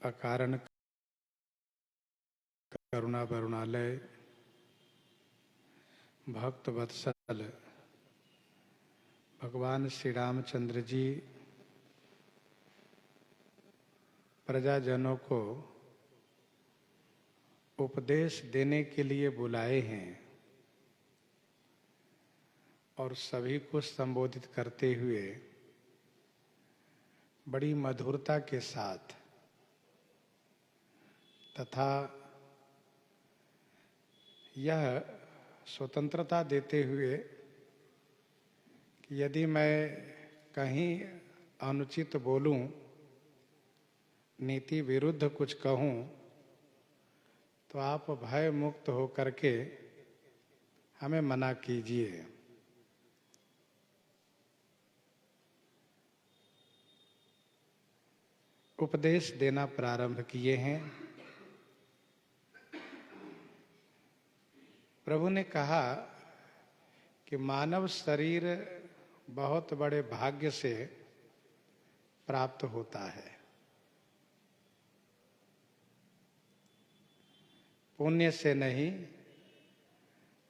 अकारण करुणा वरुणालय भक्त वत्सल भगवान श्री रामचंद्र जी प्रजाजनों को उपदेश देने के लिए बुलाए हैं और सभी को संबोधित करते हुए बड़ी मधुरता के साथ तथा यह स्वतंत्रता देते हुए कि यदि मैं कहीं अनुचित बोलूं, नीति विरुद्ध कुछ कहूं, तो आप भय मुक्त होकर के हमें मना कीजिए। उपदेश देना प्रारंभ किए हैं। प्रभु ने कहा कि मानव शरीर बहुत बड़े भाग्य से प्राप्त होता है। पुण्य से नहीं,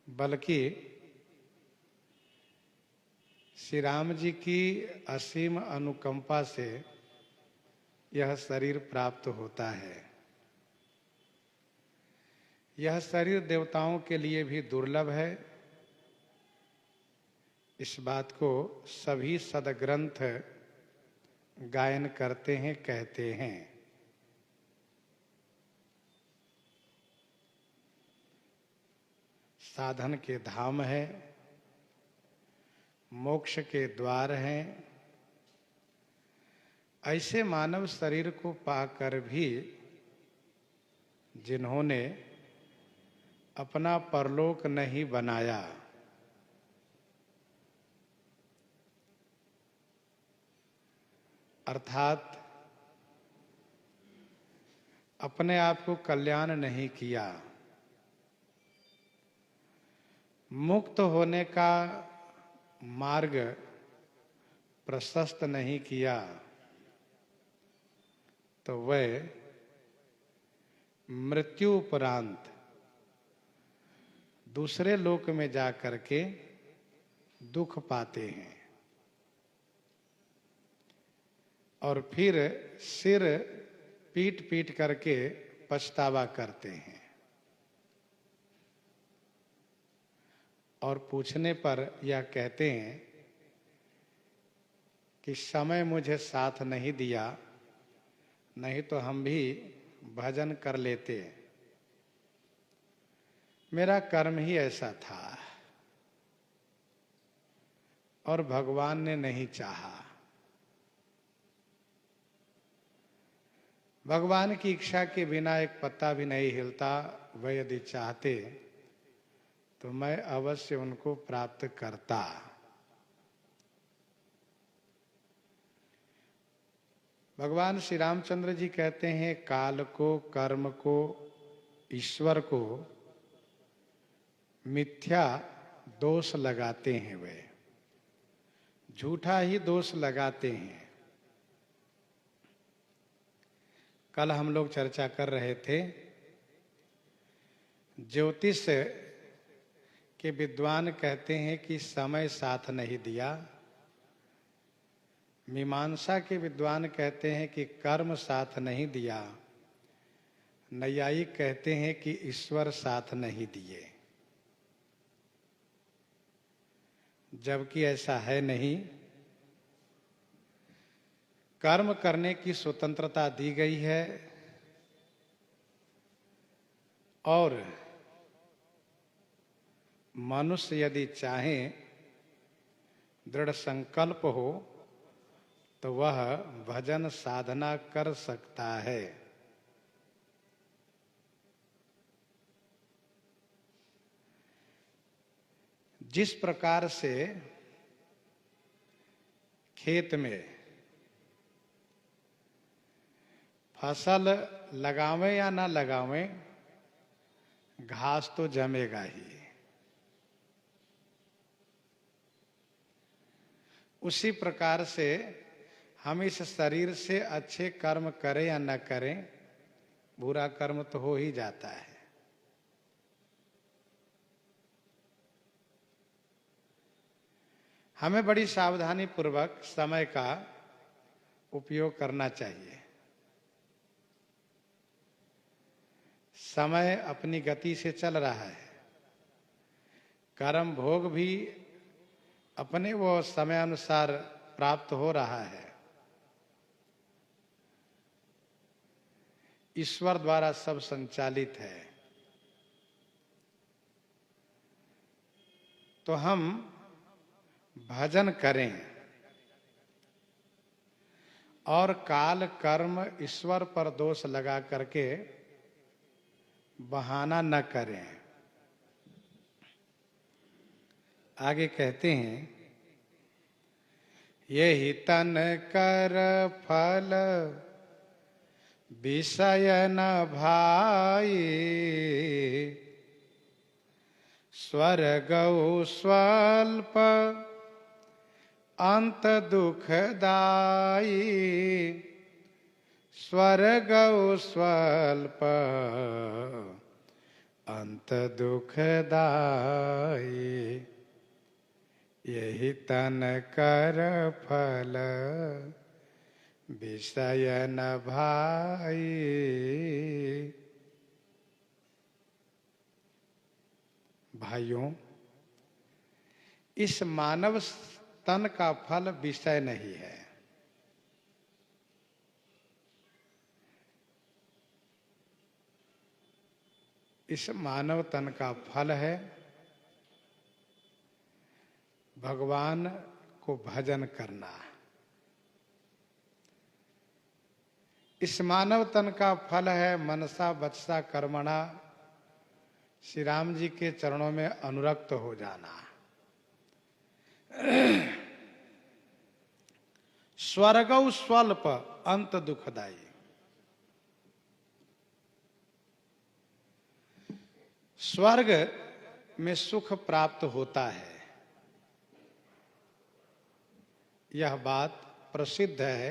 बल्कि श्री राम जी की असीम अनुकंपा से यह शरीर प्राप्त होता है। यह शरीर देवताओं के लिए भी दुर्लभ है। इस बात को सभी सदग्रंथ गायन करते हैं, कहते हैं। साधन के धाम है, मोक्ष के द्वार हैं। ऐसे मानव शरीर को पाकर भी जिन्होंने अपना परलोक नहीं बनाया, अर्थात अपने आप को कल्याण नहीं किया, मुक्त होने का मार्ग प्रशस्त नहीं किया, तो वह मृत्यु उपरांत दूसरे लोक में जाकर के दुख पाते हैं और फिर सिर पीट पीट करके पछतावा करते हैं। और पूछने पर यह कहते हैं कि समय मुझे साथ नहीं दिया, नहीं तो हम भी भजन कर लेते। मेरा कर्म ही ऐसा था और भगवान ने नहीं चाहा। भगवान की इच्छा के बिना एक पत्ता भी नहीं हिलता। वह यदि चाहते तो मैं अवश्य उनको प्राप्त करता। भगवान श्री रामचंद्र जी कहते हैं, काल को, कर्म को, ईश्वर को मिथ्या दोष लगाते हैं। वे झूठा ही दोष लगाते हैं। कल हम लोग चर्चा कर रहे थे, ज्योतिष के विद्वान कहते हैं कि समय साथ नहीं दिया। मीमांसा के विद्वान कहते हैं कि कर्म साथ नहीं दिया। नैयायिक कहते हैं कि ईश्वर साथ नहीं दिए। जबकि ऐसा है नहीं। कर्म करने की स्वतंत्रता दी गई है और मनुष्य यदि चाहे, दृढ़ संकल्प हो, तो वह भजन साधना कर सकता है। जिस प्रकार से खेत में फसल लगावें या ना लगावें, घास तो जमेगा ही। उसी प्रकार से हम इस शरीर से अच्छे कर्म करें या न करें, बुरा कर्म तो हो ही जाता है। हमें बड़ी सावधानी पूर्वक समय का उपयोग करना चाहिए। समय अपनी गति से चल रहा है, कर्म भोग भी अपने वो समय अनुसार प्राप्त हो रहा है। ईश्वर द्वारा सब संचालित है। तो हम भजन करें और काल कर्म ईश्वर पर दोष लगा करके बहाना न करें। आगे कहते हैं, यही तन कर फल विषय न भाई, स्वर्गौ स्वल्प अंत दुखदाई, स्वर्गौ स्वल्प अंत दुखदाई, यही तन कर फल विषय न भाई। भाइयों, इस मानव तन का फल विषय नहीं है। इस मानव तन का फल है भगवान को भजन करना। इस मानव तन का फल है मनसा वचसा कर्मणा श्री राम जी के चरणों में अनुरक्त हो जाना। स्वर्गौ स्वल्प अंत दुखदाई। स्वर्ग में सुख प्राप्त होता है, यह बात प्रसिद्ध है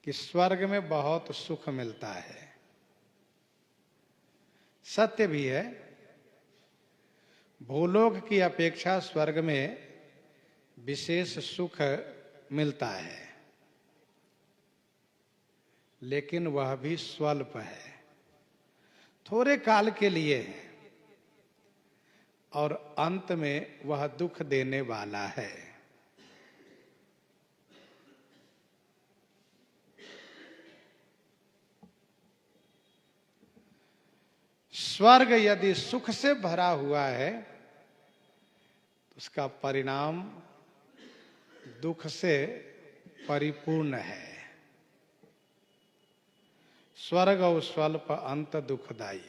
कि स्वर्ग में बहुत सुख मिलता है। सत्य भी है, भूलोक की अपेक्षा स्वर्ग में विशेष सुख मिलता है, लेकिन वह भी स्वल्प है, थोड़े काल के लिए है और अंत में वह दुख देने वाला है। स्वर्ग यदि सुख से भरा हुआ है तो उसका परिणाम दुख से परिपूर्ण है। स्वर्ग और स्वल्प अंत दुखदाई।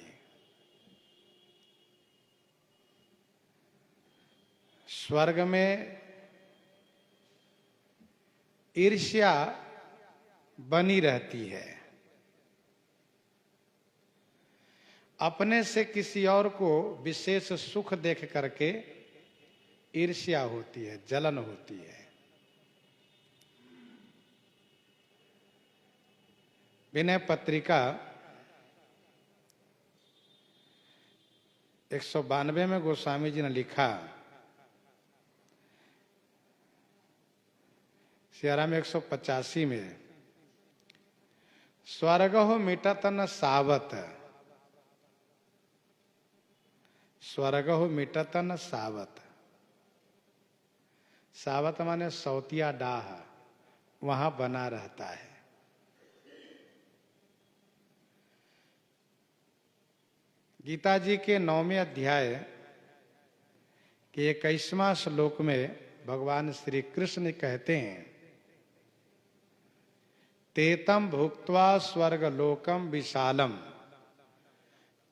स्वर्ग में ईर्ष्या बनी रहती है, अपने से किसी और को विशेष सुख देख करके ईर्ष्या होती है, जलन होती है। विनय पत्रिका 192 में गोस्वामी जी ने लिखा, सियाराम 185 में, स्वर्गो मिटत न सावत, स्वर्गो मिटत न सावत। सावत माने सौतिया डाह, वहां बना रहता है। गीता जी के 9वें अध्याय के 21वां श्लोक में भगवान श्री कृष्ण कहते हैं, तेतम भुक्त्वा स्वर्गलोकम विशालम,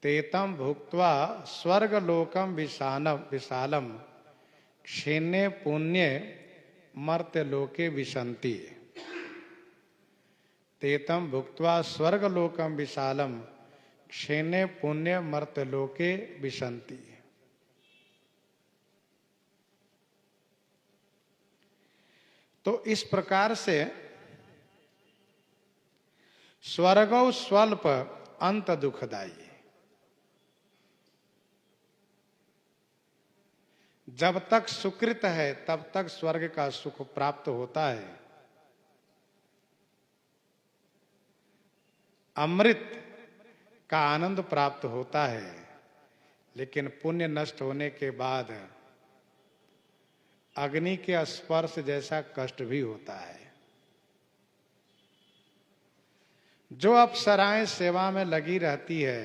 तेतम भुक्त्वा स्वर्गलोकम विशालम क्षीणे पुण्य मर्त्य लोके विशन्ति। तेतम भुक्त्वा स्वर्गलोकम विशालम क्षीणे पुण्य मर्त्य लोके विशन्ति। तो इस प्रकार से स्वर्गौ स्वल्प अंत दुखदाई। जब तक सुकृत है तब तक स्वर्ग का सुख प्राप्त होता है। अमृत का आनंद प्राप्त होता है, लेकिन पुण्य नष्ट होने के बाद अग्नि के स्पर्श जैसा कष्ट भी होता है। जो अप्सराएं सेवा में लगी रहती है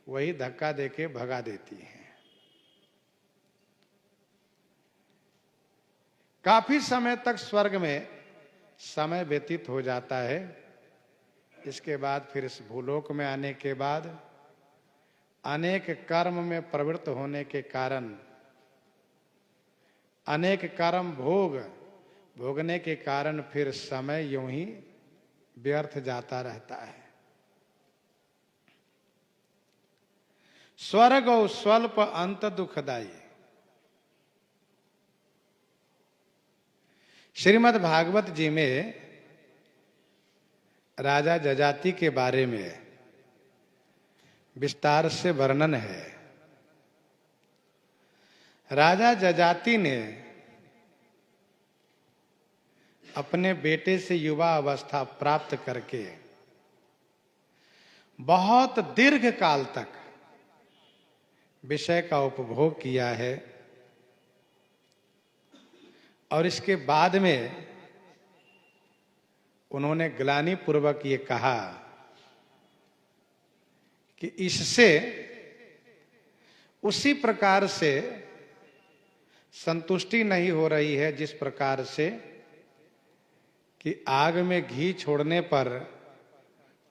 वही धक्का देके भगा देती हैं। काफी समय तक स्वर्ग में समय व्यतीत हो जाता है। इसके बाद फिर इस भूलोक में आने के बाद अनेक कर्म में प्रवृत्त होने के कारण, अनेक कर्म भोगने के कारण फिर समय यूं ही व्यर्थ जाता रहता है। स्वर्गौ स्वल्प अंत दुखदाई। श्रीमद् भागवत जी में राजा जजाति के बारे में विस्तार से वर्णन है। राजा जजाति ने अपने बेटे से युवा अवस्था प्राप्त करके बहुत दीर्घ काल तक विषय का उपभोग किया है, और इसके बाद में उन्होंने ग्लानि पूर्वक ये कहा कि इससे उसी प्रकार से संतुष्टि नहीं हो रही है जिस प्रकार से कि आग में घी छोड़ने पर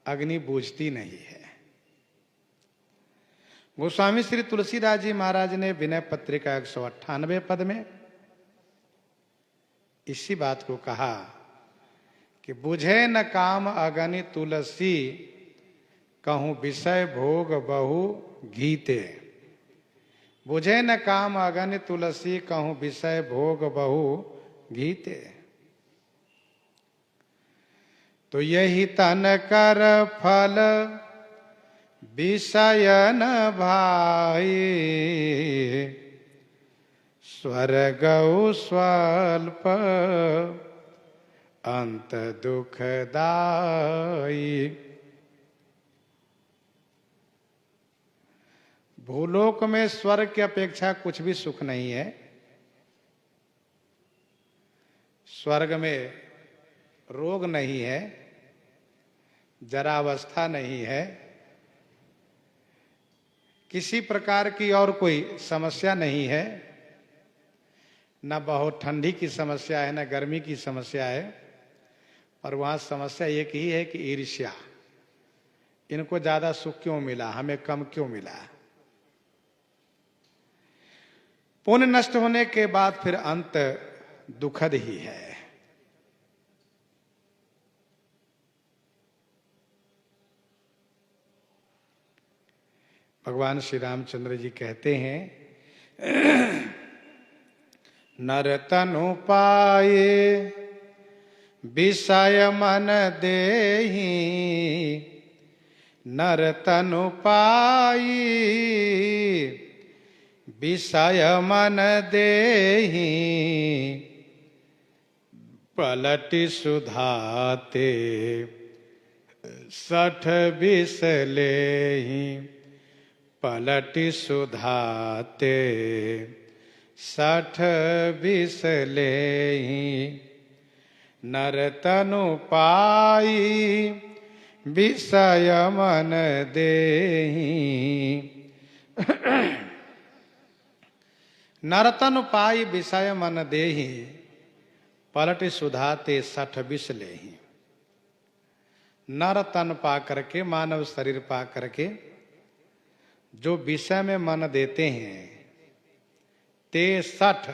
अग्नि बुझती नहीं है। गोस्वामी श्री तुलसीदास जी महाराज ने विनय पत्रिका 198 पद में इसी बात को कहा कि बुझे न काम अगनि तुलसी, कहूं विषय भोग बहु घीते। बुझे न काम अगनि तुलसी, कहूं विषय भोग बहु घीते। तो यही तन कर फल विषय न भाई, स्वर्गौ स्वल्प अंत दुखदाई। भूलोक में स्वर्ग की अपेक्षा कुछ भी सुख नहीं है। स्वर्ग में रोग नहीं है, जरावस्था नहीं है, किसी प्रकार की और कोई समस्या नहीं है। न बहुत ठंडी की समस्या है, न गर्मी की समस्या है। पर वहां समस्या एक ही है कि ईर्ष्या। इनको ज्यादा सुख क्यों मिला, हमें कम क्यों मिला। पुण्य नष्ट होने के बाद फिर अंत दुखद ही है। भगवान श्री रामचंद्र जी कहते हैं, नर तनु पाए विषय मन देहि, नर तनु पाई विषय मन देहि, पलटि सुधाते 60 विष लेहि, पलटि सुधाते 60 विष लेहि, नर तनु पाई विषय मन देहि। नर तनु पाई विषय मन देहि, पलटि सुधाते 60 विष लेहि। नर तन पा करके, मानव शरीर पा करके जो विषय में मन देते हैं, ते 60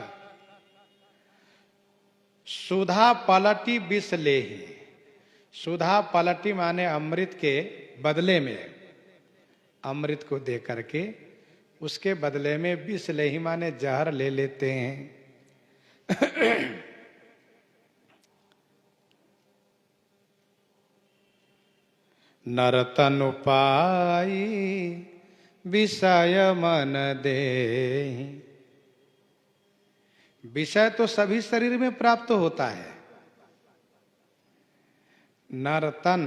सुधा पलटी विष लेहि। सुधा पलटी माने अमृत के बदले में, अमृत को दे करके उसके बदले में विष लेहि माने जहर ले लेते हैं। नरतनु पाई विषय मन दे। विषय तो सभी शरीर में प्राप्त होता है। नरतन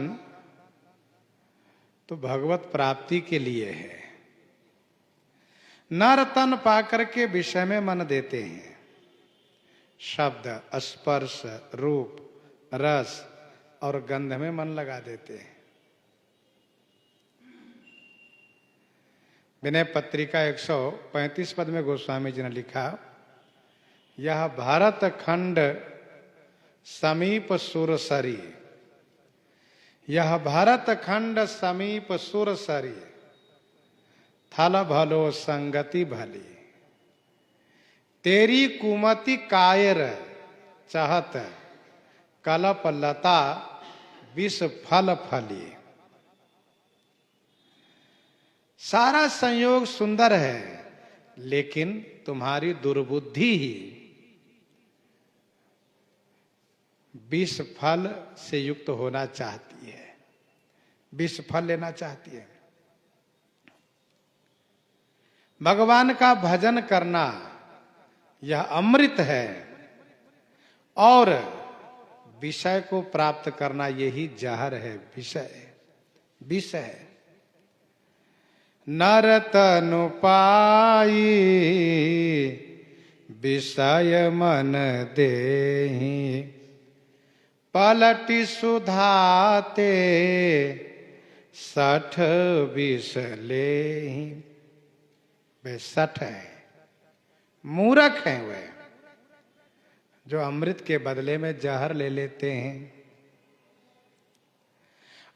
तो भगवत प्राप्ति के लिए है। नरतन पाकर के विषय में मन देते हैं। शब्द, स्पर्श, रूप, रस और गंध में मन लगा देते हैं। विनय पत्रिका 135 पद में गोस्वामी जी ने लिखा, यह भारत खंड समीप सुरसरी, यह भारत खंड समीप सुरसरी, थल भलो संगति भली, तेरी कुमति कायर चाहत, कलप लता विष फल फली। सारा संयोग सुंदर है, लेकिन तुम्हारी दुर्बुद्धि ही विष फल से युक्त होना चाहती है, विष फल लेना चाहती है। भगवान का भजन करना यह अमृत है, और विषय को प्राप्त करना यही जहर है, विष है। नरतनु पाई विषय मन देहि, पलटि सुधाते सठ विष लेहि। वे सठ है, मूर्ख हैं वे, जो अमृत के बदले में जहर ले लेते हैं।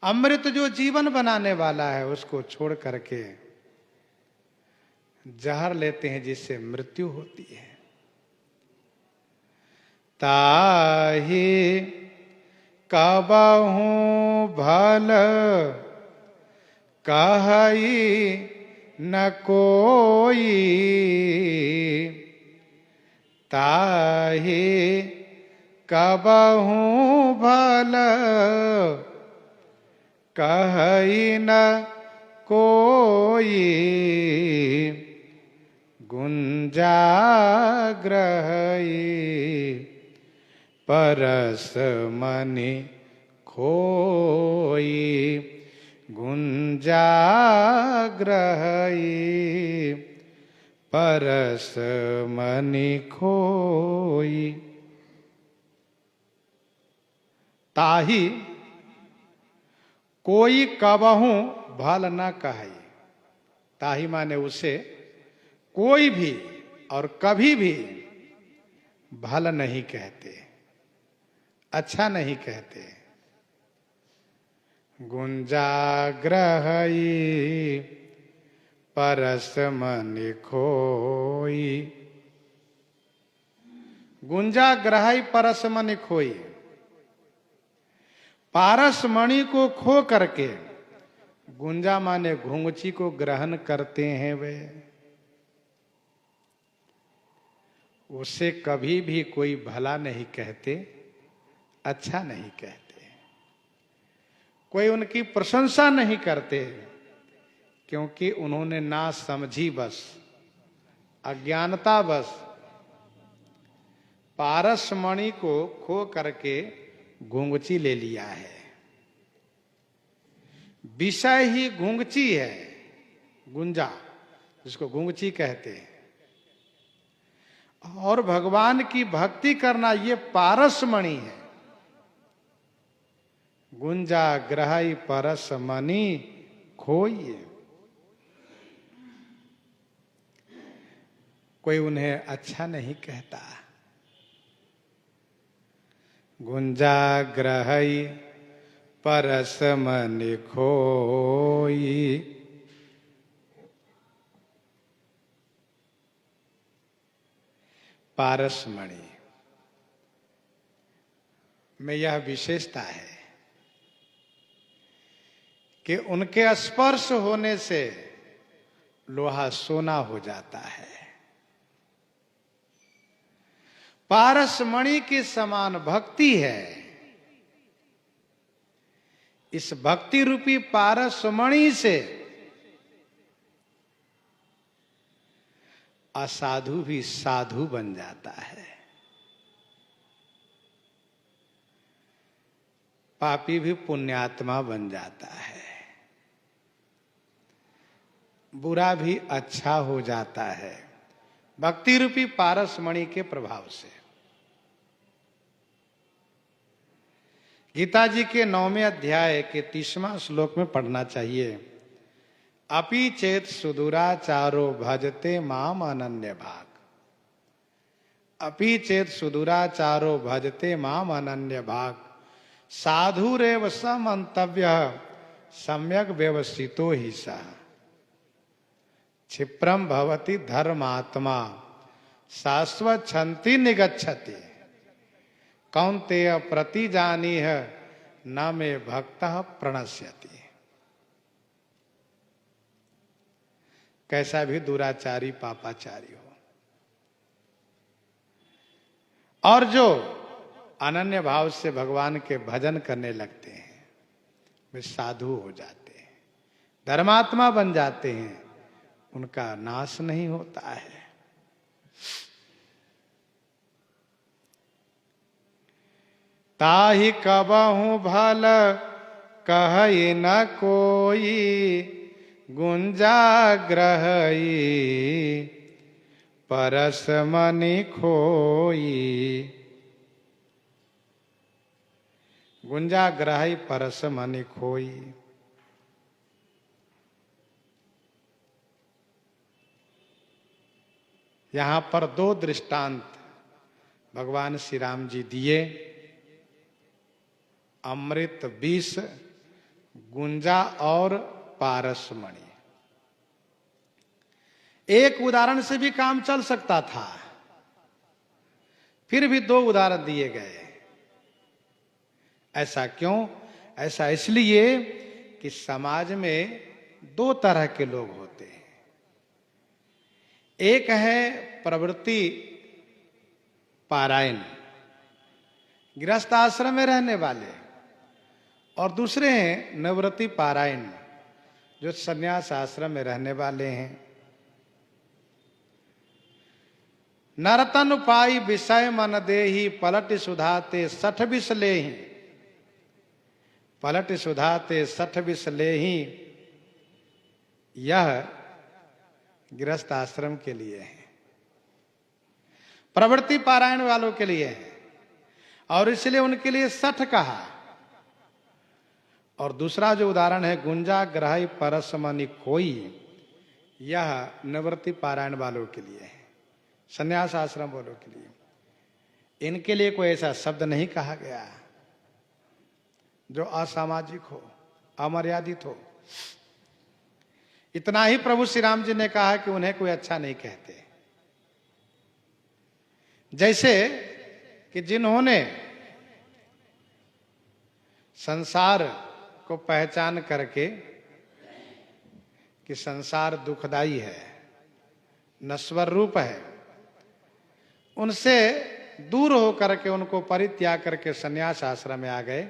अमृत जो जीवन बनाने वाला है, उसको छोड़ करके जहर लेते हैं, जिससे मृत्यु होती है। ताहि कबहू भल कहई न कोई, ताहि कबहू भल कहई न कोई, गुंजा ग्रहई परस मनि खोई, गुंजा ग्रहई परस मनि खोई। ताहि कोई कबहू भल न कहे। ताहि माने उसे कोई भी और कभी भी भल नहीं कहते, अच्छा नहीं कहते। गुंजाग्रहई परस मनि खोई, गुंजाग्रहई परस मनि खोई। पारस मणि को खो करके, गुंजा माने घुंघची को ग्रहण करते हैं वे, उसे कभी भी कोई भला नहीं कहते, अच्छा नहीं कहते, कोई उनकी प्रशंसा नहीं करते, क्योंकि उन्होंने ना समझी बस, अज्ञानता बस पारस मणि को खो करके घुंघची ले लिया है। विषय ही घुंघची है, गुंजा जिसको घुंघची कहते हैं। और भगवान की भक्ति करना ये पारस मणि है। गुंजा ग्रहई परस मणि खोई। कोई उन्हें अच्छा नहीं कहता। गुंजा ग्रहई परस मनि खोई। पारस मणि में यह विशेषता है कि उनके स्पर्श होने से लोहा सोना हो जाता है। पारस मणि के समान भक्ति है, इस भक्ति रूपी पारसमणि से असाधु भी साधु बन जाता है, पापी भी पुण्यात्मा बन जाता है, बुरा भी अच्छा हो जाता है, भक्ति रूपी पारसमणि के प्रभाव से। गीता जी के 9वें अध्याय के 30वां श्लोक में पढ़ना चाहिए, अपि चेत सुदुराचारो भजते माम अनन्य भाग। अपि चेत सुदुराचारो भजते माम अनन्य भाग, साधुरेव समन्तव्य सम्यक व्यवसितो ही सः। क्षिप्रम भवति धर्मात्मा शाश्वच्छन्ति निगच्छति, कौन्तेय प्रतिजानीह न मे भक्तः प्रणश्यति। कैसा भी दुराचारी पापाचारी हो, और जो अनन्य भाव से भगवान के भजन करने लगते हैं वे साधु हो जाते हैं, धर्मात्मा बन जाते हैं, उनका नाश नहीं होता है। ताहि कबहु भल कहि न कोई, गुंजाग्रहई परस मनि खोई। गुंजाग्रहई परस मनि खोई। यहां पर दो दृष्टांत भगवान श्री राम जी दिए, अमृत विष, गुंजा और पारसमणि। एक उदाहरण से भी काम चल सकता था, फिर भी दो उदाहरण दिए गए। ऐसा क्यों? ऐसा इसलिए कि समाज में दो तरह के लोग होते हैं। एक है प्रवृत्ति पारायण, गृहस्थ आश्रम में रहने वाले, और दूसरे हैं निवृत्ति पारायण, जो संन्यास आश्रम में रहने वाले हैं। नरतन पाई विषय मन देहि, पलट सुधाते 60 विष लेहि। पलट सुधाते 60 विष लेहि, यह गृहस्थ आश्रम के लिए है, प्रवृत्ति पारायण वालों के लिए है, और इसलिए उनके लिए 60 कहा। और दूसरा जो उदाहरण है गुंजाग्रहई परसमणि खोई, यह निवृत्ति पारायण वालों के लिए है, संन्यास आश्रम वालों के लिए। इनके लिए कोई ऐसा शब्द नहीं कहा गया जो असामाजिक हो, अमर्यादित हो। इतना ही प्रभु श्री राम जी ने कहा कि उन्हें कोई अच्छा नहीं कहते। जैसे कि जिन्होंने संसार को पहचान करके कि संसार दुखदाई है, नश्वर रूप है, उनसे दूर होकर के उनको परित्याग करके संन्यास आश्रम में आ गए,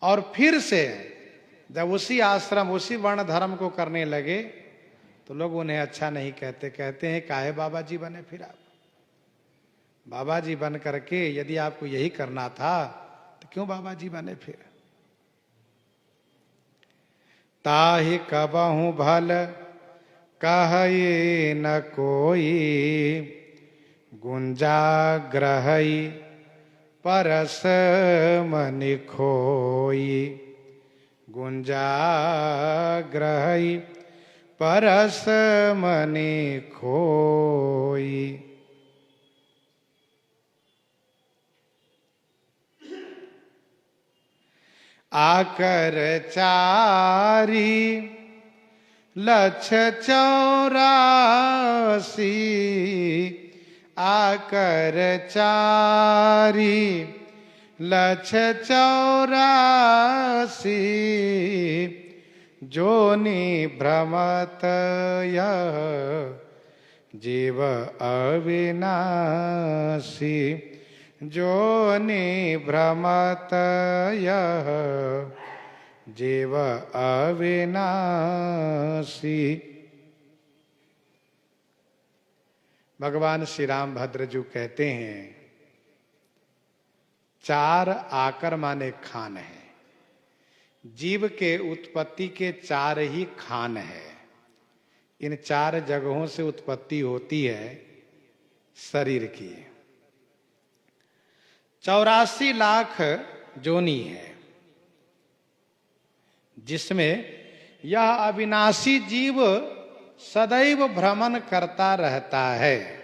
और फिर से जब उसी आश्रम उसी वर्ण धर्म को करने लगे तो लोग उन्हें अच्छा नहीं कहते। कहते हैं काहे बाबा जी बने फिर आप? बाबा जी बन करके यदि आपको यही करना था तो क्यों बाबा जी बने फिर? ताहि कबहु भल कहि न कोई, गुंजाग्रहई परस मनि खोई। गुंजाग्रहई परस मनि खोई। आकर चारी लक्ष 84, आकर चारी लक्ष 84, जोनि भ्रमत यह जीव अविनाशी। जोनि भ्रमत यह जीव अविनाशी। भगवान श्री रामभद्र जी कहते हैं, चार आकर माने खान है। जीव के उत्पत्ति के चार ही खान है। इन चार जगहों से उत्पत्ति होती है शरीर की। 84 लाख जोनी है, जिसमें यह अविनाशी जीव सदैव भ्रमण करता रहता है।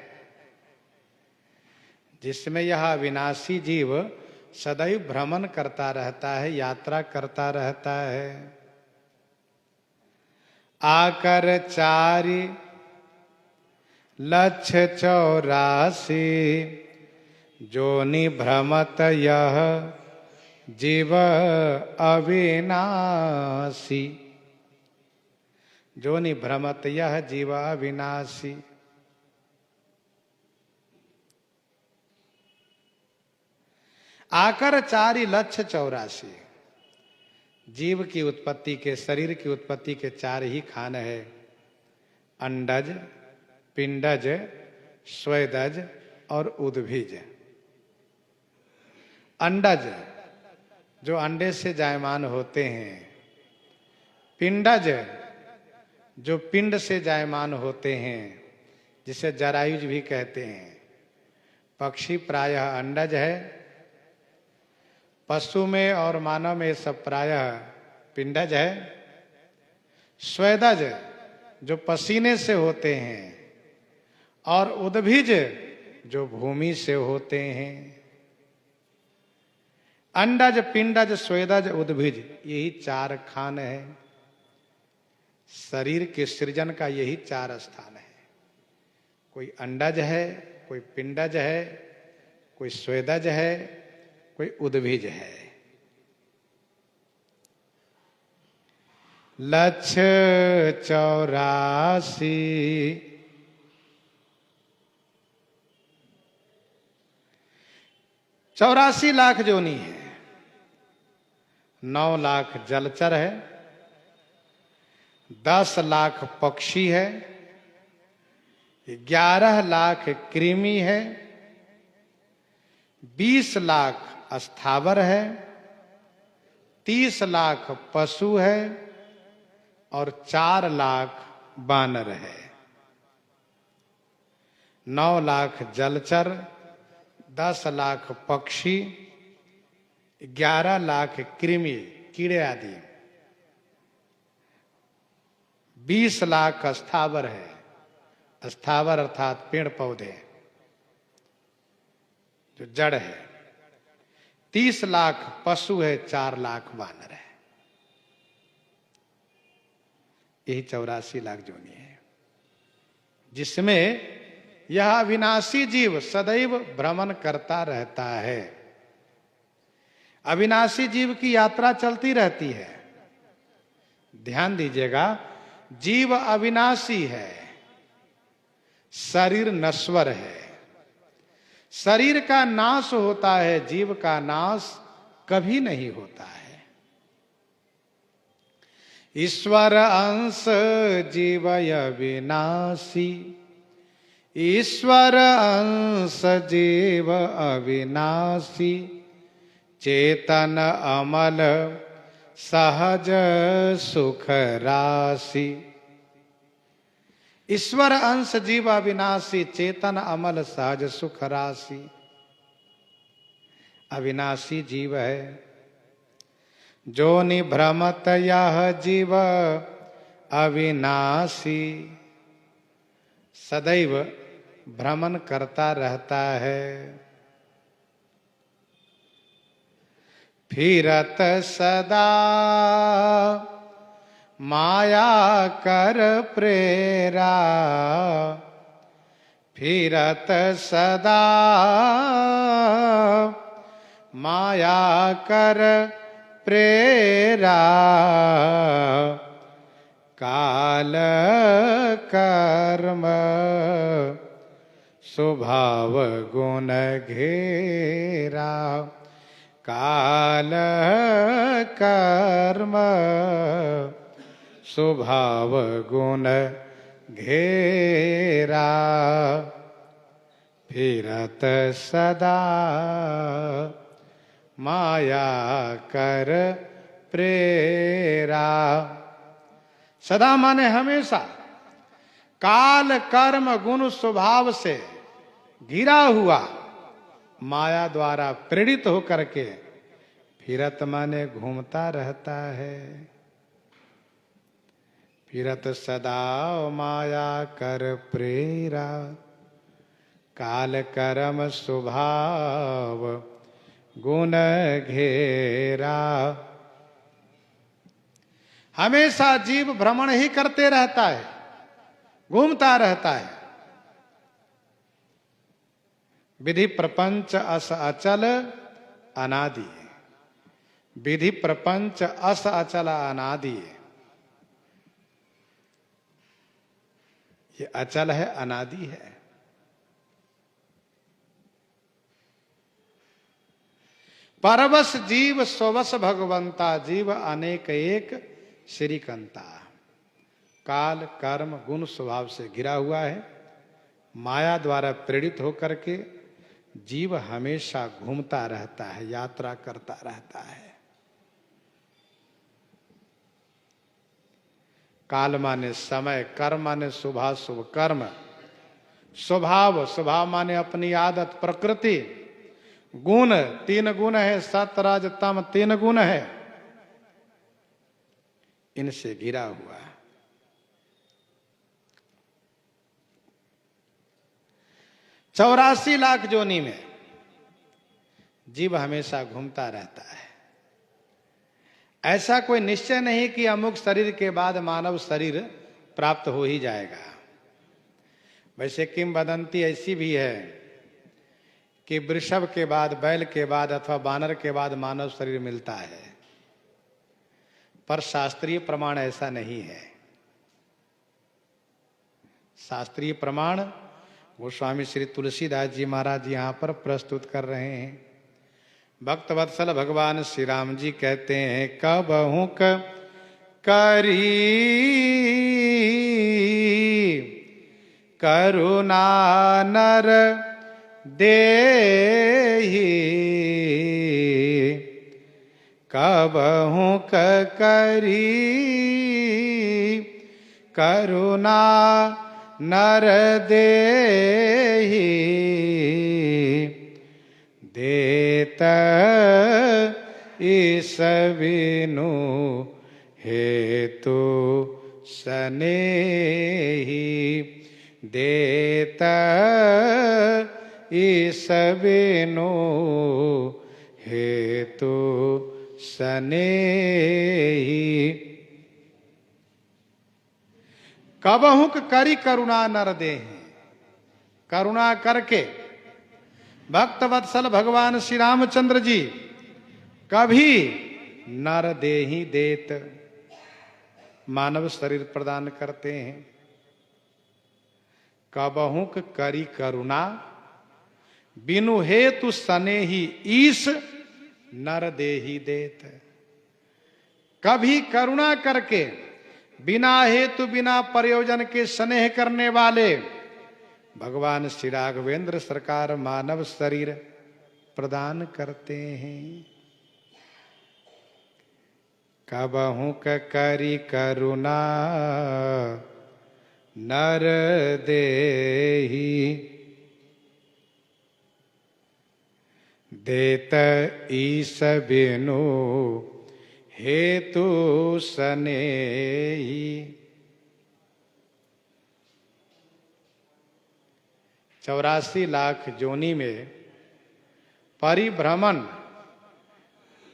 जिसमें यह अविनाशी जीव सदैव भ्रमण करता रहता है, यात्रा करता रहता है। आकर 4,84,000 जोनि भ्रमत यह जीव अविनाशी। जोनि भ्रमत यह जीव अविनाशी। आकर 4,84,000 जीव की उत्पत्ति के, शरीर की उत्पत्ति के चार ही खान है। अंडज, पिंडज, स्वेदज और उद्भिज। अंडज जो अंडे से जायमान होते हैं, पिंडज जो पिंड से जायमान होते हैं, जिसे जरायुज भी कहते हैं। पक्षी प्रायः अंडज है, पशु में और मानव में सब प्रायः पिंडज है। स्वेदज जो पसीने से होते हैं, और उद्भिज जो भूमि से होते हैं। अंडज, पिंडज, स्वेदज, उद्भिज, यही चार खान है। शरीर के सृजन का यही चार स्थान है। कोई अंडज है, कोई पिंडज है, कोई स्वेदज है, कोई उद्भिज है। 1,84,000 84 लाख जोनी है। 9 लाख जलचर है, 10 लाख पक्षी है, 11 लाख कृमि है, 20 लाख स्थावर है, 30 लाख पशु है और 4 लाख बानर है। 9 लाख जलचर, 10 लाख पक्षी, 11 लाख कृमि कीड़े आदि, 20 लाख स्थावर है। स्थावर अर्थात पेड़ पौधे जो जड़ है। 30 लाख पशु है, 4 लाख वानर है। यही 84 लाख जोनी है, जिसमें यह अविनाशी जीव सदैव भ्रमण करता रहता है। अविनाशी जीव की यात्रा चलती रहती है। ध्यान दीजिएगा, जीव अविनाशी है, शरीर नश्वर है। शरीर का नाश होता है, जीव का नाश कभी नहीं होता है। ईश्वर अंश जीव अविनाशी, ईश्वर अंश जीव अविनाशी, चेतन अमल सहज सुख राशि। ईश्वर अंश जीव अविनाशी, चेतन अमल सहज सुख राशि। अविनाशी जीव है। जोनि भ्रमत यह जीव अविनाशी, सदैव भ्रमण करता रहता है। फिरत सदा माया कर प्रेरा, फिरत सदा माया कर प्रेरा, काल कर्म स्वभाव गुण घेरा, काल कर्म स्वभाव गुण घेरा फिरत सदा माया कर प्रेरा। सदा माने हमेशा, काल कर्म गुण स्वभाव से घिरा हुआ, माया द्वारा प्रेरित होकर के फिरत माने घूमता रहता है। फिरत सदा माया कर प्रेरा काल कर्म स्वभाव गुण घेरा। हमेशा जीव भ्रमण ही करते रहता है, घूमता रहता है। विधि प्रपंच अस अचल अनादि है। विधि प्रपंच अस अचल अनादि है। ये अचल है, अनादि है। परवश जीव स्ववश भगवंता, जीव अनेक एक श्रीकंता। काल कर्म गुण स्वभाव से घिरा हुआ है, माया द्वारा प्रेरित होकर के जीव हमेशा घूमता रहता है, यात्रा करता रहता है। काल माने समय, कर्म माने शुभ शुभ कर्म, स्वभाव, स्वभाव माने अपनी आदत, प्रकृति, गुण, तीन गुण है, सत रज तम तीन गुण है, इनसे घिरा हुआ है। 84 लाख जोनी में जीव हमेशा घूमता रहता है। ऐसा कोई निश्चय नहीं कि अमुक शरीर के बाद मानव शरीर प्राप्त हो ही जाएगा। वैसे किंवदंती ऐसी भी है कि वृषभ के बाद, बैल के बाद अथवा बानर के बाद मानव शरीर मिलता है, पर शास्त्रीय प्रमाण ऐसा नहीं है। शास्त्रीय प्रमाण गोस्वामी श्री तुलसीदास जी महाराज यहाँ पर प्रस्तुत कर रहे हैं। भक्त वत्सल भगवान श्री राम जी कहते हैं, कबहु करी करुणा नर देहि, कबहु करी करुणा नर देहि, देत ईस बिनु हेतु सनेहि, देत ईस बिनु हेतु सनेहि। कबहुक करी करुणा नर देहि, करुणा करके भक्त वत्सल भगवान श्री रामचंद्र जी कभी नर देहि देत, मानव शरीर प्रदान करते हैं। कबहुक करी करुणा बिनु हेतु सनेहि, ईश नर देहि देत। कभी करुणा करके बिना हेतु बिना प्रयोजन के स्नेह करने वाले भगवान श्री राघवेंद्र सरकार मानव शरीर प्रदान करते हैं। कबहु करी करुणा नर देहि, देत ईस बिनु हेतु सनेहि। 84 लाख जोनी में परिभ्रमण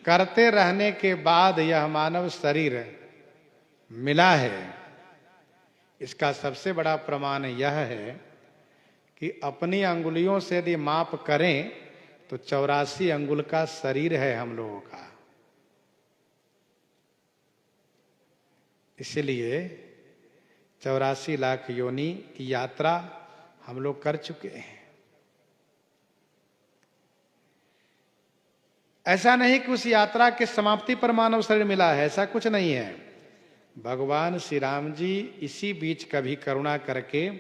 करते रहने के बाद यह मानव शरीर मिला है। इसका सबसे बड़ा प्रमाण यह है कि अपनी अंगुलियों से यदि माप करें तो 84 अंगुल का शरीर है हम लोगों का। इसलिए 84 लाख योनि की यात्रा हम लोग कर चुके हैं। ऐसा नहीं कि उस यात्रा के समाप्ति पर मानव शरीर मिला है, ऐसा कुछ नहीं है। भगवान श्री राम जी इसी बीच कभी करुणा करके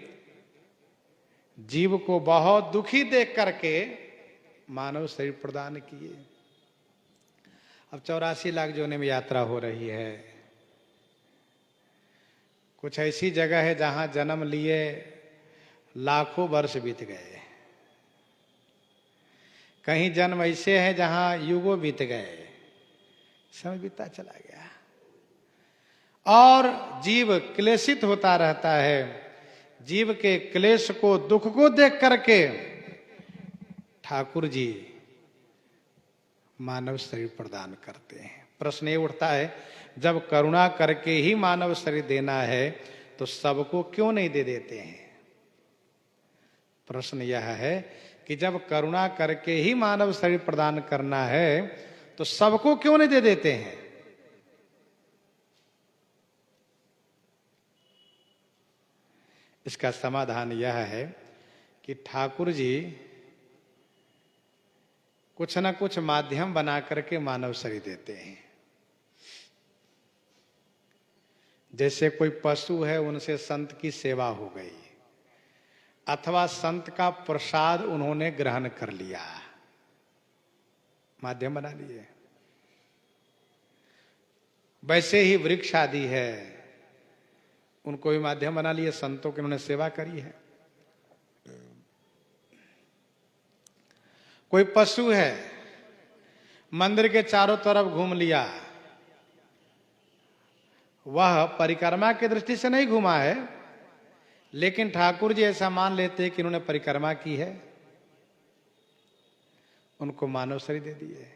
जीव को बहुत दुखी देख करके मानव शरीर प्रदान किए। अब 84 लाख जोने में यात्रा हो रही है। कुछ ऐसी जगह है जहां जन्म लिए लाखों वर्ष बीत गए, कहीं जन्म ऐसे हैं जहां युगों बीत गए, समय बीतता चला गया और जीव क्लेशित होता रहता है। जीव के क्लेश को, दुख को देख करके ठाकुर जी मानव शरीर प्रदान करते हैं। प्रश्न ये उठता है, जब करुणा करके ही मानव शरीर देना है तो सबको क्यों नहीं दे देते हैं? प्रश्न यह है कि जब करुणा करके ही मानव शरीर प्रदान करना है तो सबको क्यों नहीं दे देते हैं? इसका समाधान यह है कि ठाकुर जी कुछ न कुछ माध्यम बना करके मानव शरीर देते हैं। जैसे कोई पशु है, उनसे संत की सेवा हो गई अथवा संत का प्रसाद उन्होंने ग्रहण कर लिया, माध्यम बना लिए। वैसे ही वृक्ष आदि है, उनको भी माध्यम बना लिए, संतों की उन्होंने सेवा करी है। कोई पशु है, मंदिर के चारों तरफ घूम लिया, वह परिक्रमा की दृष्टि से नहीं घूमा है, लेकिन ठाकुर जी ऐसा मान लेते हैं कि इन्होंने परिक्रमा की है, उनको मानव शरीर दे दिए।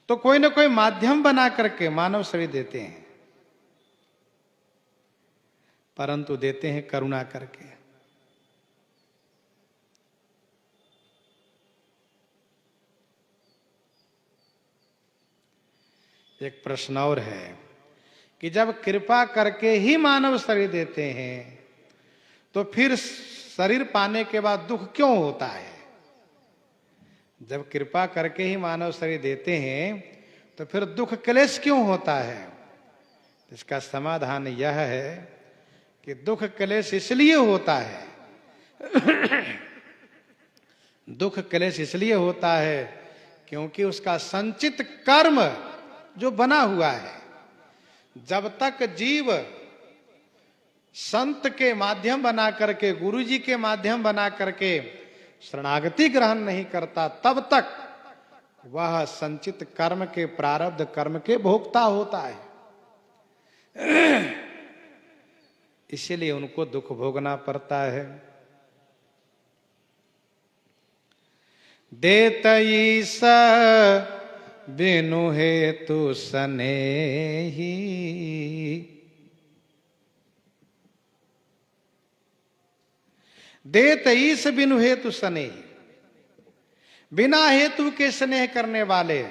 तो कोई ना कोई माध्यम बना करके मानव शरीर देते हैं, परंतु देते हैं करुणा करके। एक प्रश्न और है कि जब कृपा करके ही मानव शरीर देते हैं तो फिर शरीर पाने के बाद दुख क्यों होता है? जब कृपा करके ही मानव शरीर देते हैं तो फिर दुख क्लेश क्यों होता है? इसका समाधान यह है कि दुख क्लेश इसलिए होता है दुख क्लेश इसलिए होता है क्योंकि उसका संचित कर्म जो बना हुआ है, जब तक जीव संत के माध्यम बना करके, गुरु जी के माध्यम बना करके शरणागति ग्रहण नहीं करता, तब तक वह संचित कर्म के, प्रारब्ध कर्म के भोक्ता होता है। इसीलिए उनको दुख भोगना पड़ता है। देतई स बिनु हेतु सनेही, देत ईस बिनु हेतु सनेही, बिना हेतु के स्नेह करने वाले,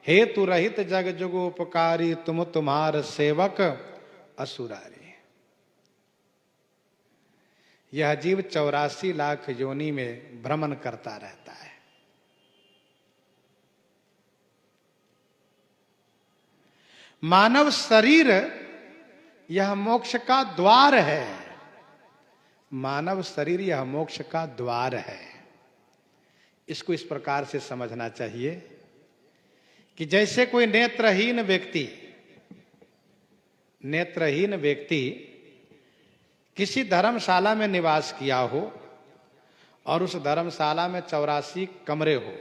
हेतु रहित जग जुगोपकारी, तुम तुम्हार सेवक असुरारी। यह जीव 84 लाख योनि में भ्रमण करता रहता है। मानव शरीर यह मोक्ष का द्वार है। मानव शरीर यह मोक्ष का द्वार है। इसको इस प्रकार से समझना चाहिए कि जैसे कोई नेत्रहीन व्यक्ति किसी धर्मशाला में निवास किया हो और उस धर्मशाला में 84 कमरे हो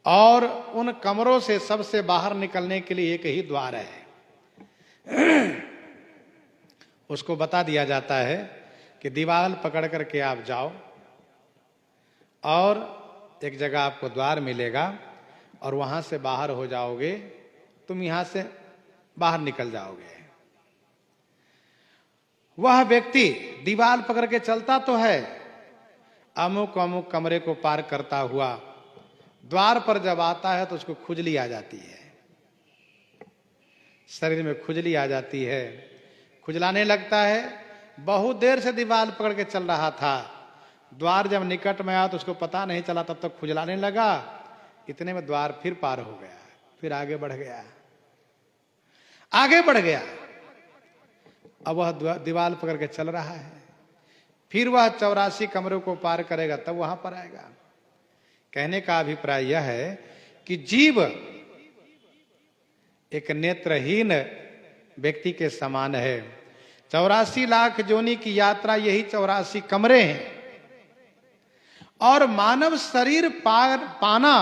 और उन कमरों से सबसे बाहर निकलने के लिए एक ही द्वार है। उसको बता दिया जाता है कि दीवार पकड़ करके आप जाओ और एक जगह आपको द्वार मिलेगा और वहां से बाहर हो जाओगे, तुम यहां से बाहर निकल जाओगे। वह व्यक्ति दीवार पकड़ के चलता तो है, अमुक अमुक कमरे को पार करता हुआ द्वार पर जब आता है तो उसको खुजली आ जाती है, शरीर में खुजली आ जाती है, खुजलाने लगता है। बहुत देर से दीवार पकड़ के चल रहा था, द्वार जब निकट में आया तो उसको पता नहीं चला, तब तक खुजलाने लगा। इतने में द्वार फिर पार हो गया, फिर आगे बढ़ गया, आगे बढ़ गया। अब वह दीवार पकड़ के चल रहा है। फिर वह 84 कमरों को पार करेगा, तब वहां पर आएगा। कहने का अभिप्राय यह है कि जीव एक नेत्रहीन व्यक्ति के समान है। 84 लाख जोनी की यात्रा, यही 84 कमरे हैं। और मानव शरीर पाना,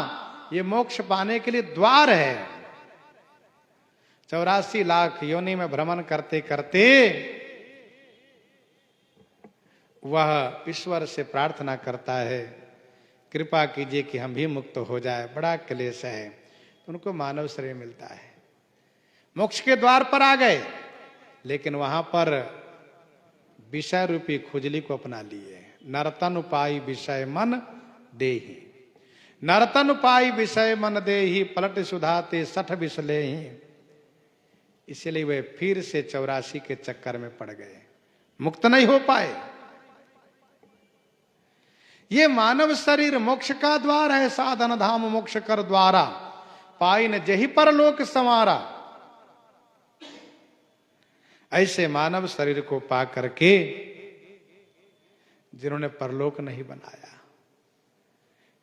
ये मोक्ष पाने के लिए द्वार है। 84 लाख योनि में भ्रमण करते करते वह ईश्वर से प्रार्थना करता है, कृपा कीजिए कि हम भी मुक्त हो जाए, बड़ा क्लेश है। तो उनको मानव शरीर मिलता है। मोक्ष के द्वार पर आ गए, लेकिन वहां पर विषय रूपी खुजली को अपना लिए। नर्तन उपाय विषय मन देहि, नर्तन उपाय विषय मन देहि, पलट सुधाते 60 विषले ही। इसलिए वे फिर से 84 के चक्कर में पड़ गए, मुक्त नहीं हो पाए। ये मानव शरीर मोक्ष का द्वार है। साधन धाम मोक्ष कर द्वारा, पाई न जही परलोक संवारा। ऐसे मानव शरीर को पा करके जिन्होंने परलोक नहीं बनाया,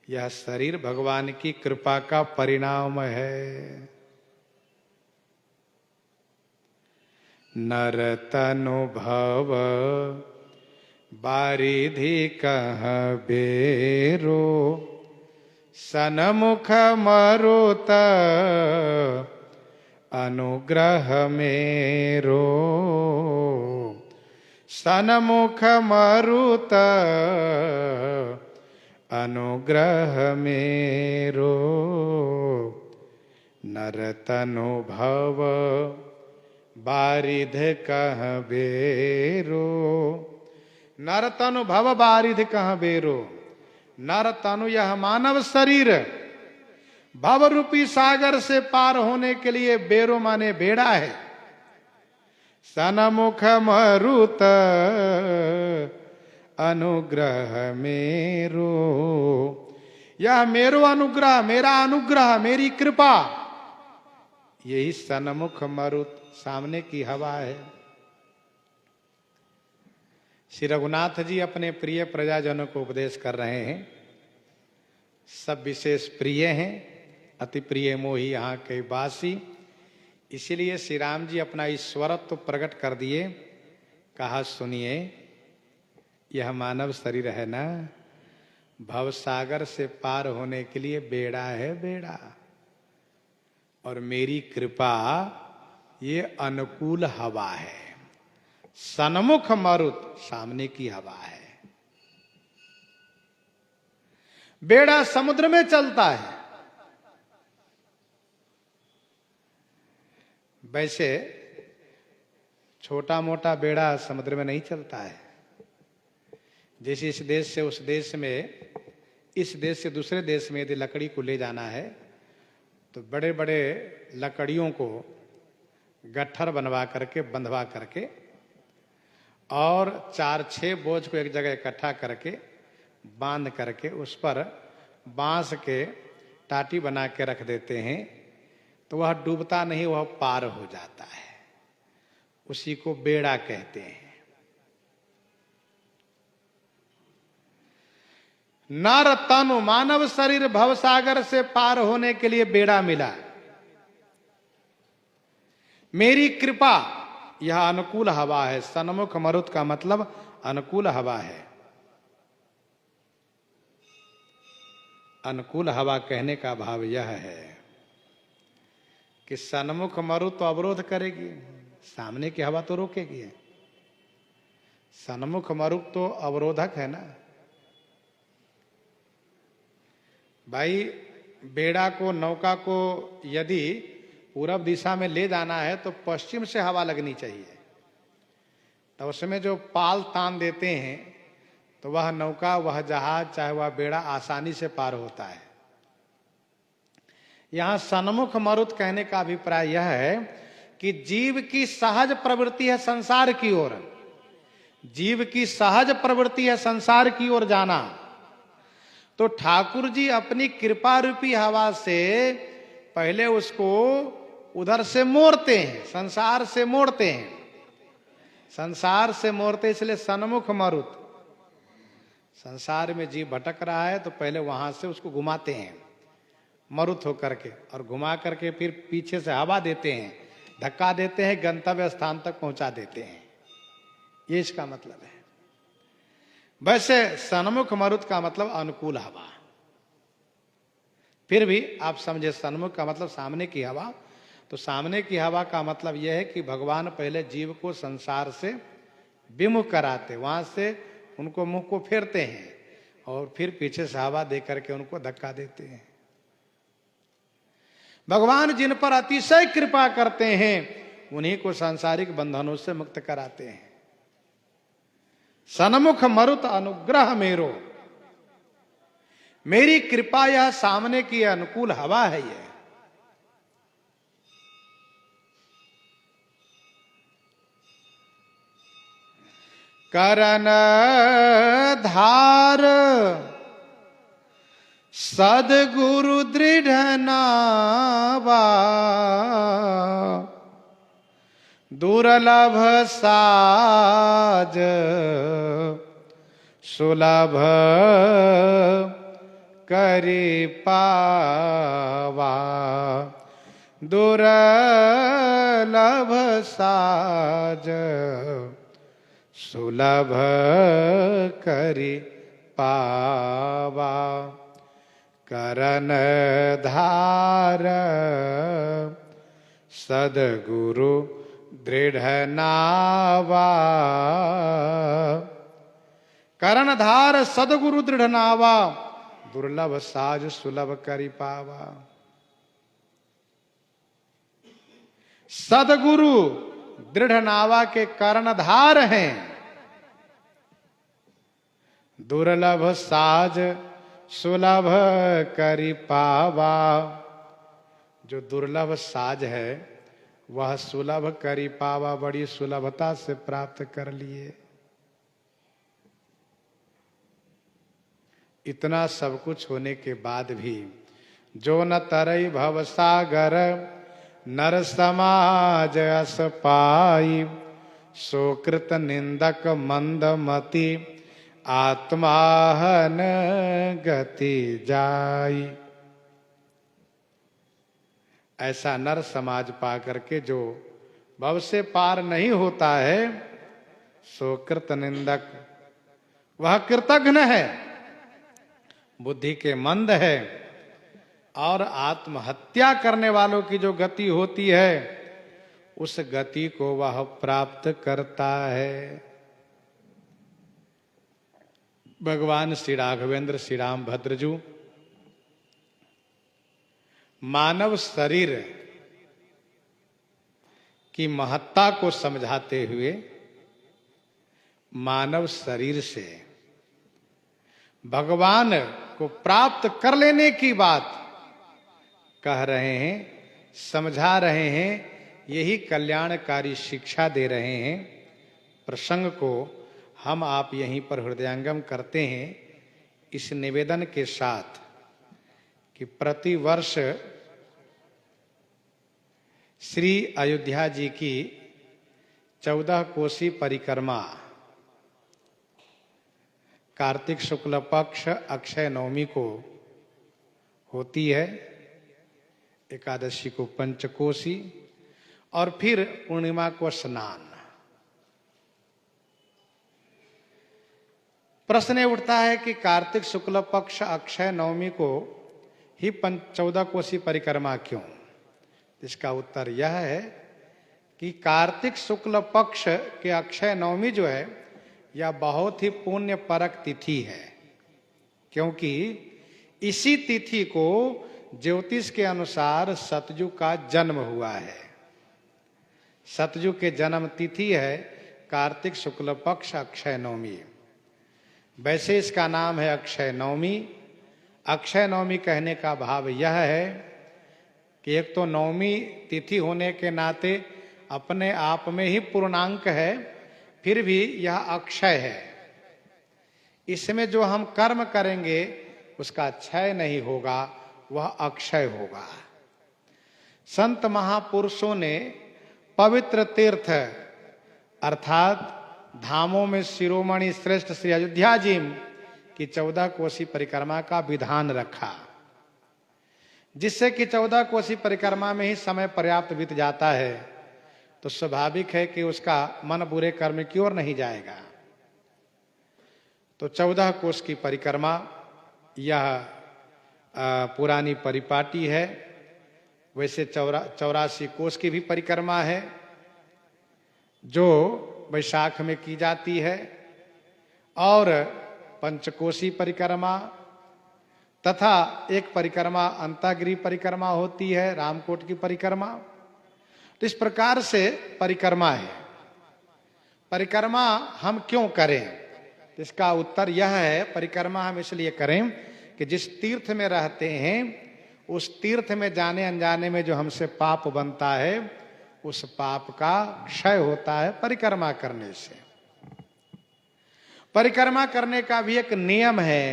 यह शरीर भगवान की कृपा का परिणाम है। नर तनु भव बारिधि कह बेरो, सनमुख मरुत अनुग्रह मेरो, सनमुख मरुत अनुग्रह मेरो। नरतनु भव बारिध कह बेरो, नरतनु भव बारिध कह बेरो। नरतनु यह मानव शरीर भव रूपी सागर से पार होने के लिए बेरो माने बेड़ा है। सनमुख मरुत अनुग्रह मेरो, यह मेरो अनुग्रह, मेरा अनुग्रह, मेरी कृपा, यही सनमुख मरुत सामने की हवा है। श्री रघुनाथ जी अपने प्रिय प्रजाजनों को उपदेश कर रहे हैं। सब विशेष प्रिय हैं, अति प्रिय मोही यहाँ के वासी। इसीलिए श्री राम जी अपना ईश्वरत्व तो प्रकट कर दिए। कहा सुनिए, यह मानव शरीर है ना, भवसागर से पार होने के लिए बेड़ा है, बेड़ा। और मेरी कृपा ये अनुकूल हवा है। सन्मुख मरुत सामने की हवा है। बेड़ा समुद्र में चलता है। वैसे छोटा मोटा बेड़ा समुद्र में नहीं चलता है। जैसे इस देश से उस देश में, इस देश से दूसरे देश में यदि लकड़ी को ले जाना है तो बड़े बड़े लकड़ियों को गट्ठर बनवा करके, बंधवा करके, और 4-6 बोझ को एक जगह इकट्ठा करके बांध करके उस पर बांस के टाटी बना के रख देते हैं। तो वह डूबता नहीं, वह पार हो जाता है। उसी को बेड़ा कहते हैं। नर तनु मानव शरीर भवसागर से पार होने के लिए बेड़ा मिला। मेरी कृपा यह अनुकूल हवा है। सन्मुख मरुत का मतलब अनुकूल हवा है। अनुकूल हवा कहने का भाव यह है कि सन्मुख मरुत तो अवरोध करेगी, सामने की हवा तो रोकेगी। सन्मुख मरुत तो अवरोधक है ना भाई। बेड़ा को, नौका को यदि पूरब दिशा में ले जाना है तो पश्चिम से हवा लगनी चाहिए। तो उसमें जो पाल तान देते हैं तो वह नौका, वह जहाज, चाहे वह बेड़ा आसानी से पार होता है। यहां सन्मुख मरुत कहने का अभिप्राय यह है कि जीव की सहज प्रवृत्ति है संसार की ओर। जीव की सहज प्रवृत्ति है संसार की ओर जाना। तो ठाकुर जी अपनी कृपा रूपी हवा से पहले उसको उधर से मोड़ते हैं, संसार से मोड़ते हैं। संसार से मोड़ते इसलिए सन्मुख मरुत। संसार में जीव भटक रहा है तो पहले वहां से उसको घुमाते हैं मरुत होकर के, और घुमा करके फिर पीछे से हवा देते हैं, धक्का देते हैं, गंतव्य स्थान तक पहुंचा देते हैं। ये इसका मतलब है। वैसे सन्मुख मरुत का मतलब अनुकूल हवा। फिर भी आप समझे सन्मुख का मतलब सामने की हवा। तो सामने की हवा का मतलब यह है कि भगवान पहले जीव को संसार से विमुख कराते, वहां से उनको मुख को फेरते हैं और फिर पीछे से हवा दे करके उनको धक्का देते हैं। भगवान जिन पर अतिशय कृपा करते हैं उन्हीं को सांसारिक बंधनों से मुक्त कराते हैं। सन्मुख मरुत अनुग्रह मेरो, मेरी कृपा यह सामने की अनुकूल हवा है। यह करन धार सदगुरु दृढ़ नावा, दुर्लभ साज सुलभ करि पावा, दुर्लभ साज सुलभ करि पावा, करन धार सदगुरु दृढ़ नावा, करण धार सदगुरु दृढ़ नावा, दुर्लभ साज सुलभ करि पावा। सदगुरु दृढ़ नावा के कर्णधार हैं, दुर्लभ साज सुलभ करि पावा। जो दुर्लभ साज है वह सुलभ करि पावा, बड़ी सुलभता से प्राप्त कर लिए। इतना सब कुछ होने के बाद भी जो न तरई भव सागर, नर समाज अस पाई, सोकृत निंदक मंदमति, आत्माहन गति जाई। ऐसा नर समाज पा करके जो भव से पार नहीं होता है, सोकृत निंदक, वह कृतघ्न है, बुद्धि के मंद है, और आत्महत्या करने वालों की जो गति होती है उस गति को वह प्राप्त करता है। भगवान श्री राघवेंद्र श्री राम भद्रजू मानव शरीर की महत्ता को समझाते हुए मानव शरीर से भगवान को प्राप्त कर लेने की बात कह रहे हैं, समझा रहे हैं, यही कल्याणकारी शिक्षा दे रहे हैं। प्रसंग को हम आप यहीं पर हृदयंगम करते हैं इस निवेदन के साथ कि प्रति वर्ष श्री अयोध्या जी की 14 कोसी परिक्रमा कार्तिक शुक्ल पक्ष अक्षय नवमी को होती है, एकादशी को पंचकोसी और फिर पूर्णिमा को स्नान। प्रश्न उठता है कि कार्तिक शुक्ल पक्ष अक्षय नवमी को ही 14 कोसी परिक्रमा क्यों? इसका उत्तर यह है कि कार्तिक शुक्ल पक्ष के अक्षय नवमी जो है यह बहुत ही पुण्य परक तिथि है, क्योंकि इसी तिथि को ज्योतिष के अनुसार सतजु का जन्म हुआ है। सतजु के जन्म तिथि है कार्तिक शुक्ल पक्ष अक्षय नवमी। वैसे इसका नाम है अक्षय नवमी। अक्षय नवमी कहने का भाव यह है कि एक तो नवमी तिथि होने के नाते अपने आप में ही पूर्णांक है, फिर भी यह अक्षय है। इसमें जो हम कर्म करेंगे उसका क्षय नहीं होगा, वह अक्षय होगा। संत महापुरुषों ने पवित्र तीर्थ अर्थात धामों में शिरोमणि श्रेष्ठ श्री अयोध्या जी की 14 कोसी परिक्रमा का विधान रखा, जिससे कि 14 कोसी परिक्रमा में ही समय पर्याप्त बीत जाता है, तो स्वाभाविक है कि उसका मन बुरे कर्म की ओर नहीं जाएगा। तो 14 कोस की परिक्रमा यह पुरानी परिपाटी है। वैसे 84 कोस की भी परिक्रमा है जो वैशाख में की जाती है, और पंचकोशी परिक्रमा तथा एक परिक्रमा अंतागिरी परिक्रमा होती है, रामकोट की परिक्रमा। तो इस प्रकार से परिक्रमा है। परिक्रमा हम क्यों करें? इसका उत्तर यह है, परिक्रमा हम इसलिए करें कि जिस तीर्थ में रहते हैं उस तीर्थ में जाने अनजाने में जो हमसे पाप बनता है उस पाप का क्षय होता है परिक्रमा करने से। परिक्रमा करने का भी एक नियम है,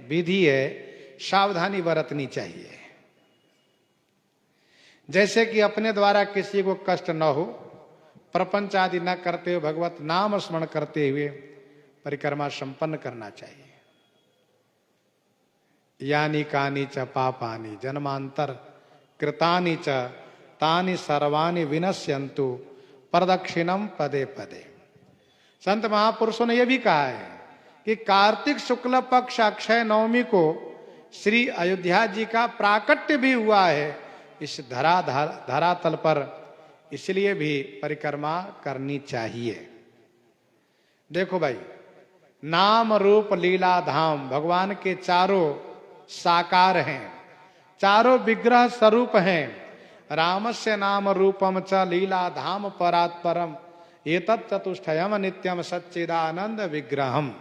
विधि है, सावधानी बरतनी चाहिए। जैसे कि अपने द्वारा किसी को कष्ट न हो, प्रपंच आदि न करते हुए भगवत नाम स्मरण करते हुए परिक्रमा संपन्न करना चाहिए। यानी कानी च पापानि जन्मांतर कृतानि च तानि सर्वाणि विनश्यन्तु प्रदक्षिणम पदे पदे। संत महापुरुषों ने यह भी कहा है कि कार्तिक शुक्ल पक्ष अक्षय नवमी को श्री अयोध्या जी का प्राकट्य भी हुआ है इस धरातल पर, इसलिए भी परिक्रमा करनी चाहिए। देखो भाई, नाम रूप लीला धाम भगवान के चारों साकार हैं, चारों विग्रह स्वरूप हैं। रामस्य नाम रूपम च लीला धाम परात् परम एतत् चतुष्टयम नित्यम सच्चिदानंद विग्रहम।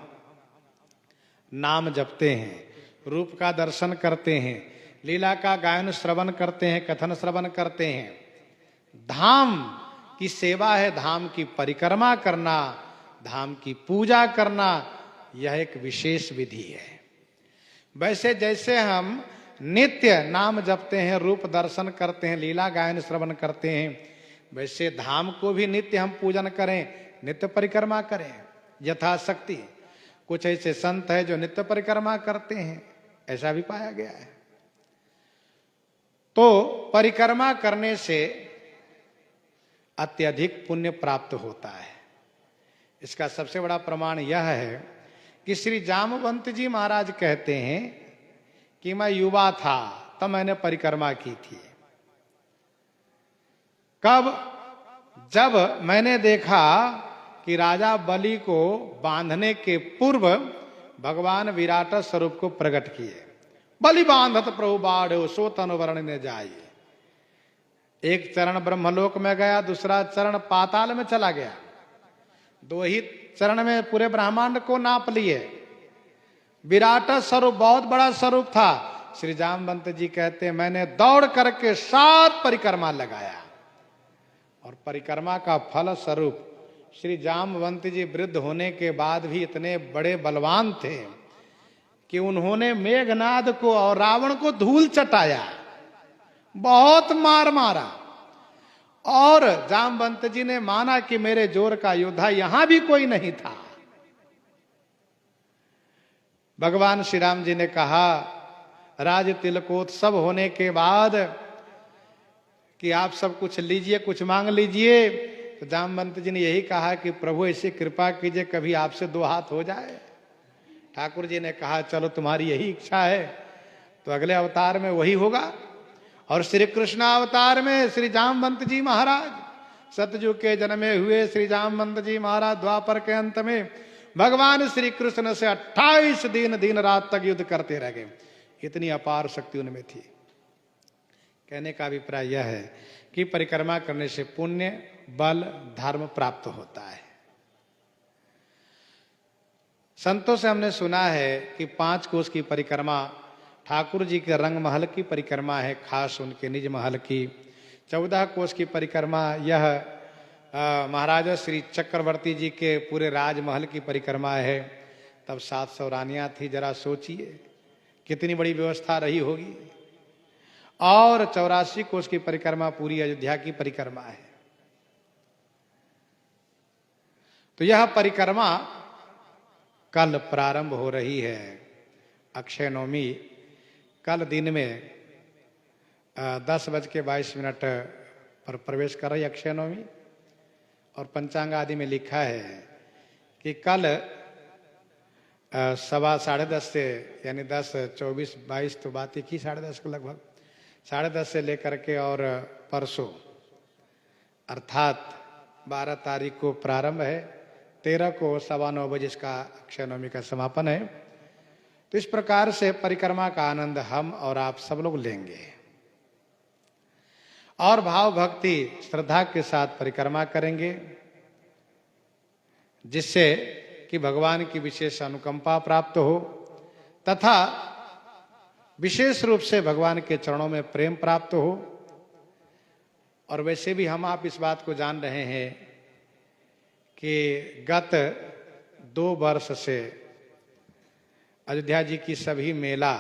नाम जपते हैं, रूप का दर्शन करते हैं, लीला का गायन श्रवण करते हैं, कथन श्रवण करते हैं। धाम की सेवा है, धाम की परिक्रमा करना, धाम की पूजा करना, यह एक विशेष विधि है। वैसे जैसे हम नित्य नाम जपते हैं, रूप दर्शन करते हैं, लीला गायन श्रवण करते हैं, वैसे धाम को भी नित्य हम पूजन करें, नित्य परिक्रमा करें यथाशक्ति। कुछ ऐसे संत है जो नित्य परिक्रमा करते हैं, ऐसा भी पाया गया है। तो परिक्रमा करने से अत्यधिक पुण्य प्राप्त होता है। इसका सबसे बड़ा प्रमाण यह है कि श्री जामवंत जी महाराज कहते हैं कि मैं युवा था तब मैंने परिक्रमा की थी। कब? जब मैंने देखा कि राजा बलि को बांधने के पूर्व भगवान विराट स्वरूप को प्रकट किए। बलि बांधत प्रभु बाढ़ सो तनु वर्ण ने जाइए। एक चरण ब्रह्मलोक में गया, दूसरा चरण पाताल में चला गया। दो ही चरण में पूरे ब्रह्मांड को नाप लिए। विराट स्वरूप बहुत बड़ा स्वरूप था। श्री जामवंत जी कहते मैंने दौड़ करके 7 परिक्रमा लगाया, और परिक्रमा का फल स्वरूप श्री जामवंत जी वृद्ध होने के बाद भी इतने बड़े बलवान थे कि उन्होंने मेघनाद को और रावण को धूल चटाया, बहुत मार मारा। और जामवंत जी ने माना कि मेरे जोर का योद्धा यहां भी कोई नहीं था। भगवान श्री राम जी ने कहा राज तिलकोत्सव होने के बाद कि आप सब कुछ लीजिए, कुछ मांग लीजिए। तो जामवंत जी ने यही कहा कि प्रभु ऐसी कृपा कीजिए कभी आपसे 2 हाथ हो जाए। ठाकुर जी ने कहा चलो तुम्हारी यही इच्छा है तो अगले अवतार में वही होगा। और श्री कृष्ण अवतार में श्री जामवंत जी महाराज, सतयुग के जन्मे हुए श्री जामवंत जी महाराज द्वापर के अंत में भगवान श्री कृष्ण से 28 दिन दिन रात तक युद्ध करते रह गए। इतनी अपार शक्ति उनमें थी। कहने का अभिप्राय यह है कि परिक्रमा करने से पुण्य, बल, धर्म प्राप्त होता है। संतों से हमने सुना है कि 5 कोस की परिक्रमा ठाकुर जी के रंग महल की परिक्रमा है, खास उनके निज महल की। 14 कोस की परिक्रमा यह महाराजा श्री चक्रवर्ती जी के पूरे राजमहल की परिक्रमा है, तब 700 रानियां थी। जरा सोचिए कितनी बड़ी व्यवस्था रही होगी। और 84 कोस की परिक्रमा पूरी अयोध्या की परिक्रमा है। तो यह परिक्रमा कल प्रारंभ हो रही है। अक्षय नवमी कल दिन में 10:22 पर प्रवेश कर रही अक्षय नवमी। और पंचांग आदि में लिखा है कि कल 10:30 से, यानी 10, 24, 22 तो बात एक ही, 10:30 के लगभग, 10:30 से लेकर के और परसों अर्थात 12 तारीख को प्रारंभ है, 13 को 9:15 बजे इसका अक्षय नवमी का समापन है। तो इस प्रकार से परिक्रमा का आनंद हम और आप सब लोग लेंगे और भाव भक्ति श्रद्धा के साथ परिक्रमा करेंगे, जिससे कि भगवान की विशेष अनुकंपा प्राप्त हो तथा विशेष रूप से भगवान के चरणों में प्रेम प्राप्त हो। और वैसे भी हम आप इस बात को जान रहे हैं कि गत 2 वर्ष से अयोध्या जी की सभी मेला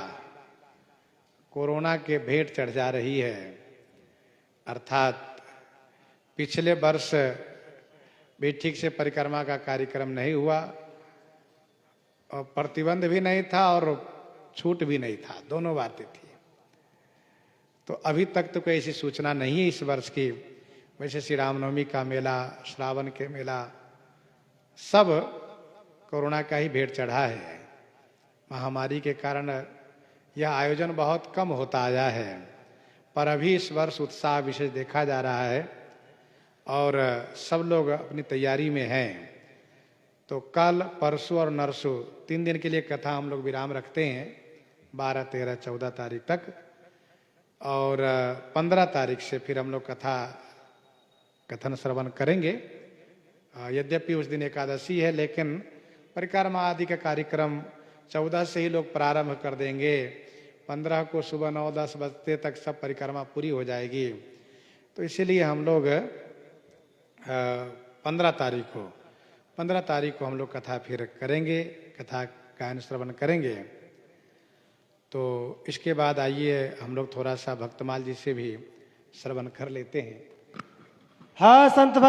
कोरोना के भेंट चढ़ जा रही है। अर्थात पिछले वर्ष भी ठीक से परिक्रमा का कार्यक्रम नहीं हुआ और प्रतिबंध भी नहीं था और छूट भी नहीं था, दोनों बातें थी। तो अभी तक तो कोई ऐसी सूचना नहीं है इस वर्ष की। वैसे श्री रामनवमी का मेला, श्रावण के मेला सब कोरोना का ही भेंट चढ़ा है। महामारी के कारण यह आयोजन बहुत कम होता आया है, पर अभी इस वर्ष उत्साह विशेष देखा जा रहा है और सब लोग अपनी तैयारी में हैं। तो कल, परसों और नरसों 3 दिन के लिए कथा हम लोग विराम रखते हैं, 12, 13, 14 तारीख तक। और 15 तारीख से फिर हम लोग कथन श्रवण करेंगे। यद्यपि उस दिन एकादशी है, लेकिन परिक्रमा आदि का कार्यक्रम 14 से ही लोग प्रारंभ कर देंगे। 15 को सुबह 9-10 बजे तक सब परिक्रमा पूरी हो जाएगी। तो इसीलिए हम लोग 15 तारीख को हम लोग कथा फिर करेंगे, कथा गायन श्रवण करेंगे। तो इसके बाद आइए हम लोग थोड़ा सा भक्तमाल जी से भी श्रवण कर लेते हैं। हाँ संत भक्त